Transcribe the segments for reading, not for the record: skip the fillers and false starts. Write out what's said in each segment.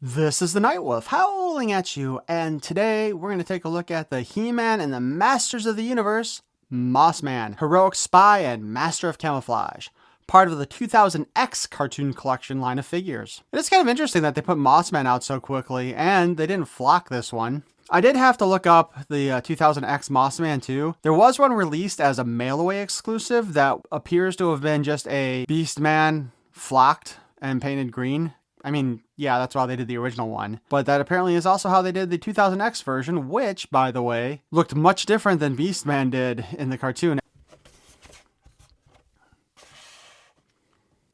This is the Nightwolf howling at you, and today we're going to take a look at the He-Man and the Masters of the Universe, Mossman, Heroic Spy and Master of Camouflage, part of the 2000X cartoon collection line of figures. It is kind of interesting that they put Mossman out so quickly, and they didn't flock this one. I did have to look up the 2000X Mossman too. There was one released as a mail-away exclusive that appears to have been just a Beastman flocked and painted green. I mean, yeah, that's why they did the original one. But that apparently is also how they did the 2000X version, which, by the way, looked much different than Beastman did in the cartoon.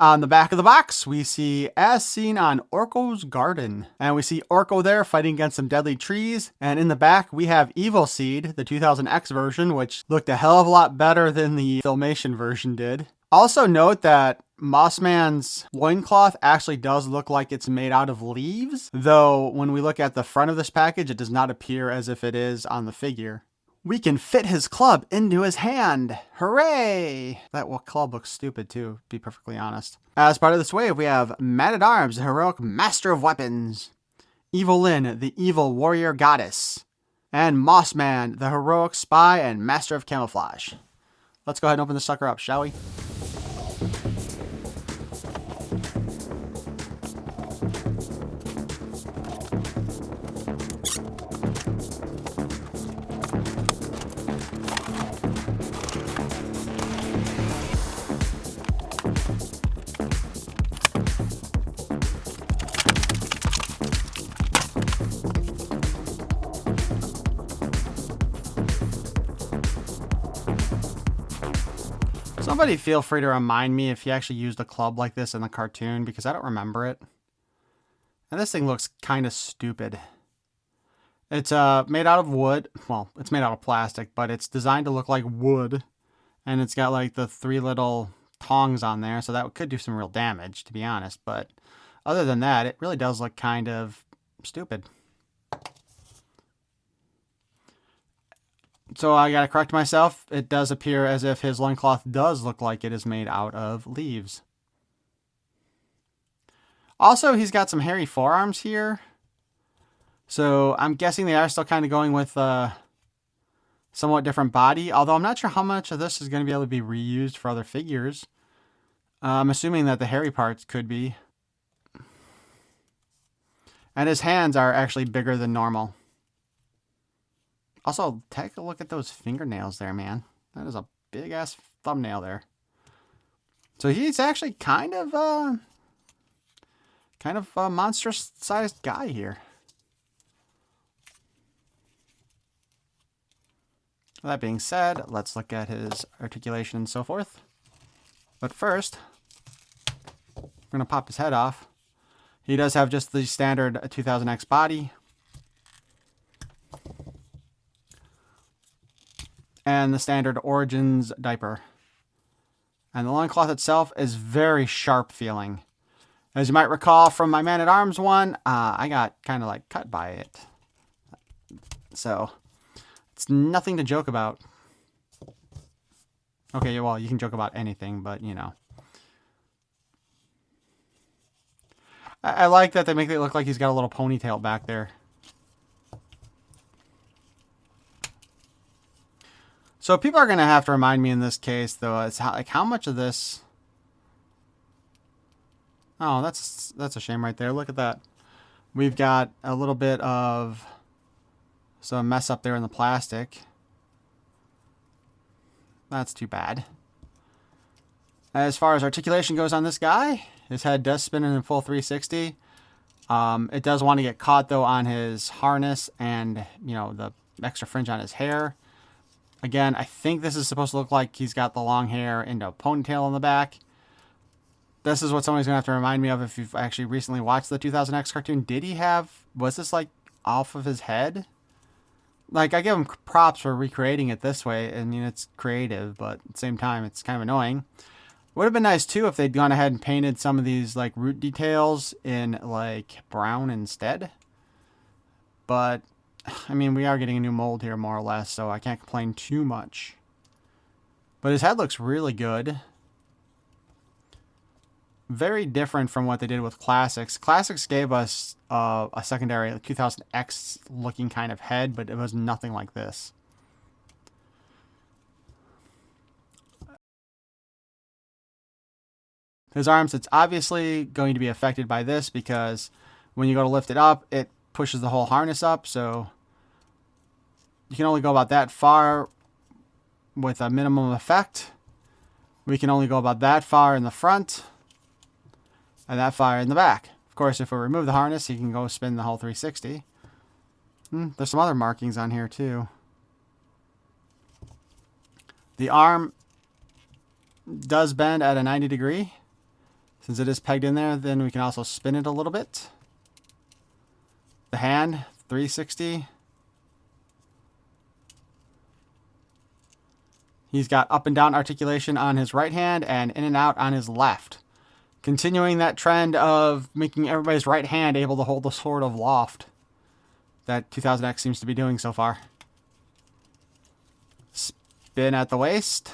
On the back of the box, we see as seen on Orko's garden. And we see Orko there fighting against some deadly trees. And in the back, we have Evil Seed, the 2000X version, which looked a hell of a lot better than the Filmation version did. Also note that Mossman's loincloth actually does look like it's made out of leaves, though when we look at the front of this package, it does not appear as if it is on the figure. We can fit his club into his hand. Hooray! That club looks stupid too, to be perfectly honest. As part of this wave, we have Man-at-Arms, the heroic master of weapons. Evil Lyn, the evil warrior goddess. And Mossman, the heroic spy and master of camouflage. Let's go ahead and open this sucker up, shall we? Somebody feel free to remind me if he actually used a club like this in the cartoon, because I don't remember it. And this thing looks kind of stupid. It's made out of wood. Well, it's made out of plastic, but it's designed to look like wood. And it's got like the 3 little tongs on there, so that could do some real damage, to be honest. But other than that, it really does look kind of stupid. So I gotta correct myself. It does appear as if his loincloth does look like it is made out of leaves. Also, he's got some hairy forearms here. So I'm guessing they are still kind of going with a somewhat different body. Although I'm not sure how much of this is going to be able to be reused for other figures. I'm assuming that the hairy parts could be. And his hands are actually bigger than normal. Also, take a look at those fingernails there, man. That is a big-ass thumbnail there. So he's actually kind of a monstrous-sized guy here. That being said, let's look at his articulation and so forth. But first, we're going to pop his head off. He does have just the standard 2000X body. And the standard Origins diaper. And the loincloth itself is very sharp feeling. As you might recall from my Man-at-Arms one, I got kind of like cut by it. So, it's nothing to joke about. Okay, well, you can joke about anything, but you know. I like that they make it look like he's got a little ponytail back there. So people are going to have to remind me in this case, though, it's how much of this... Oh, that's a shame right there. Look at that. We've got a little bit of some mess up there in the plastic. That's too bad. As far as articulation goes on this guy, his head does spin in a full 360. It does want to get caught, though, on his harness and, you know, the extra fringe on his hair. Again, I think this is supposed to look like he's got the long hair and a ponytail on the back. This is what somebody's going to have to remind me of if you've actually recently watched the 2000X cartoon. Was this like off of his head? Like, I give him props for recreating it this way. I mean, it's creative, but at the same time, it's kind of annoying. Would have been nice, too, if they'd gone ahead and painted some of these, like, root details in, like, brown instead. But... I mean, we are getting a new mold here, more or less, so I can't complain too much. But his head looks really good. very different from what they did with Classics. Classics gave us a secondary 2000X looking kind of head, but it was nothing like this. His arms, it's obviously going to be affected by this because when you go to lift it up, it pushes the whole harness up, so you can only go about that far with a minimum effect. We can only go about that far in the front and that far in the back. Of course, if we remove the harness, you can go spin the whole 360. There's some other markings on here too. The arm does bend at a 90 degree. Since it is pegged in there, then we can also spin it a little bit. The hand, 360. He's got up and down articulation on his right hand and in and out on his left. Continuing that trend of making everybody's right hand able to hold the sword of loft that 2000X seems to be doing so far. Spin at the waist.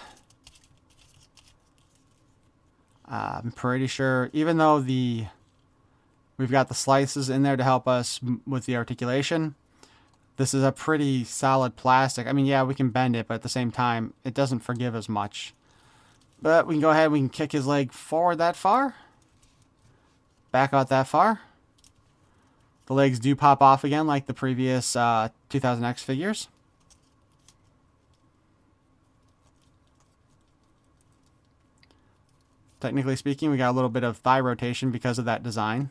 I'm pretty sure, even though we've got the slices in there to help us with the articulation, this is a pretty solid plastic. I mean, yeah, we can bend it, but at the same time, it doesn't forgive as much. But we can go ahead and we can kick his leg forward that far. Back out that far. The legs do pop off again like the previous 2000X figures. Technically speaking, we got a little bit of thigh rotation because of that design.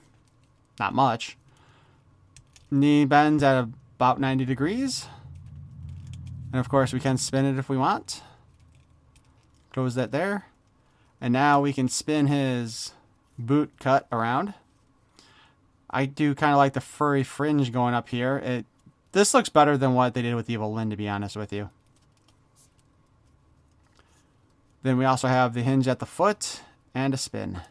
Not much. Knee bends at about 90 degrees. And of course, we can spin it if we want. Close that there. And now we can spin his boot cut around. I do kind of like the furry fringe going up here. This looks better than what they did with Evil Lyn, to be honest with you. Then we also have the hinge at the foot and a spin.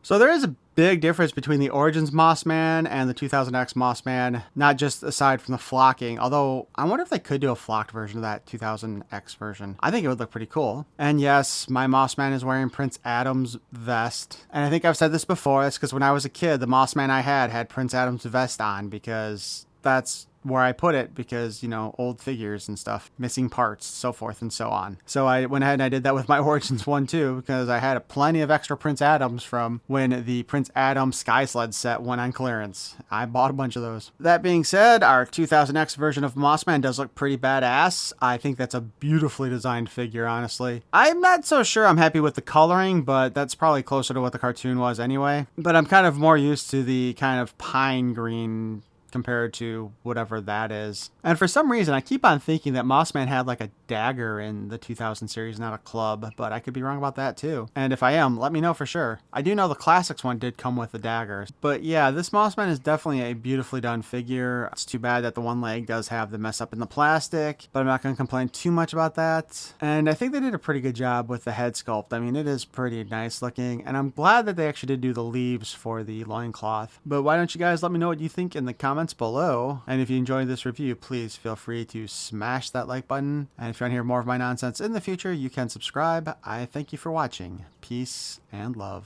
So there is a big difference between the Origins Mossman and the 2000X Mossman, not just aside from the flocking, although I wonder if they could do a flocked version of that 2000X version. I think it would look pretty cool. And yes, my Mossman is wearing Prince Adam's vest. And I think I've said this before, that's because when I was a kid, the Mossman I had Prince Adam's vest on because that's where I put it because, you know, old figures and stuff, missing parts, so forth and so on. So I went ahead and I did that with my Origins one too because I had plenty of extra Prince Adams from when the Prince Adam Sky Sled set went on clearance. I bought a bunch of those. That being said, our 2000X version of Mossman does look pretty badass. I think that's a beautifully designed figure, honestly. I'm not so sure I'm happy with the coloring, but that's probably closer to what the cartoon was anyway. But I'm kind of more used to the kind of pine green compared to whatever that is. And for some reason, I keep on thinking that Mossman had like a dagger in the 2000 series, not a club, but I could be wrong about that too. And if I am, let me know for sure. I do know the Classics one did come with a dagger. But yeah, this Mossman is definitely a beautifully done figure. It's too bad that the one leg does have the mess up in the plastic, but I'm not going to complain too much about that. And I think they did a pretty good job with the head sculpt. I mean, it is pretty nice looking, and I'm glad that they actually did do the leaves for the loincloth. But why don't you guys let me know what you think in the comments below, and if you enjoyed this review, please feel free to smash that like button, and if you want to hear more of my nonsense in the future, you can subscribe. I thank you for watching. Peace and love.